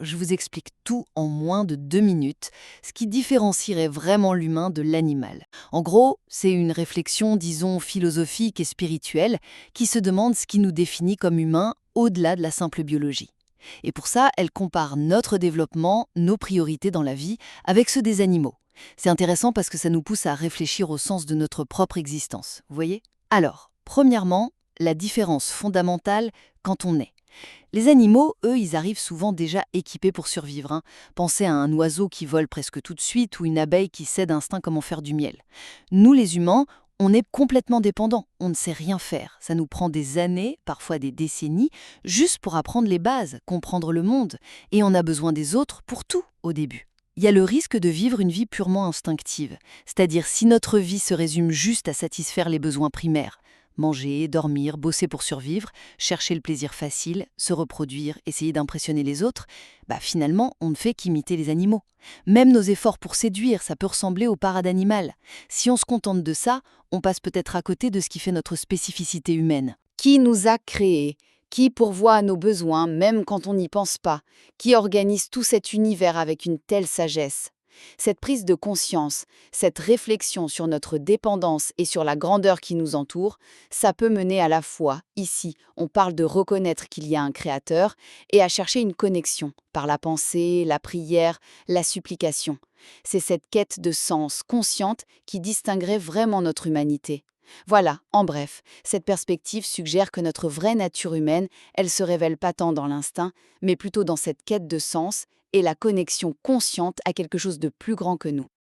je vous explique tout en moins de 2 minutes, ce qui différencierait vraiment l'humain de l'animal. En gros, c'est une réflexion, disons, philosophique et spirituelle qui se demande ce qui nous définit comme humains au-delà de la simple biologie. Et pour ça, elle compare notre développement, nos priorités dans la vie, avec ceux des animaux. C'est intéressant parce que ça nous pousse à réfléchir au sens de notre propre existence, vous voyez? Alors, premièrement, la différence fondamentale quand on naît. Les animaux, eux, ils arrivent souvent déjà équipés pour survivre, hein. Pensez à un oiseau qui vole presque tout de suite ou une abeille qui sait d'instinct comment faire du miel. Nous, les humains, on est complètement dépendants, on ne sait rien faire. Ça nous prend des années, parfois des décennies, juste pour apprendre les bases, comprendre le monde. Et on a besoin des autres pour tout au début. Il y a le risque de vivre une vie purement instinctive, c'est-à-dire si notre vie se résume juste à satisfaire les besoins primaires, manger, dormir, bosser pour survivre, chercher le plaisir facile, se reproduire, essayer d'impressionner les autres, finalement, on ne fait qu'imiter les animaux. Même nos efforts pour séduire, ça peut ressembler au parade animal. Si on se contente de ça, on passe peut-être à côté de ce qui fait notre spécificité humaine. Qui nous a créés, qui pourvoit à nos besoins même quand on n'y pense pas, qui organise tout cet univers avec une telle sagesse. Cette prise de conscience, cette réflexion sur notre dépendance et sur la grandeur qui nous entoure, ça peut mener à la fois, ici, on parle de reconnaître qu'il y a un créateur, et à chercher une connexion par la pensée, la prière, la supplication. C'est cette quête de sens consciente qui distinguerait vraiment notre humanité. Voilà, en bref, cette perspective suggère que notre vraie nature humaine, elle se révèle pas tant dans l'instinct, mais plutôt dans cette quête de sens et la connexion consciente à quelque chose de plus grand que nous.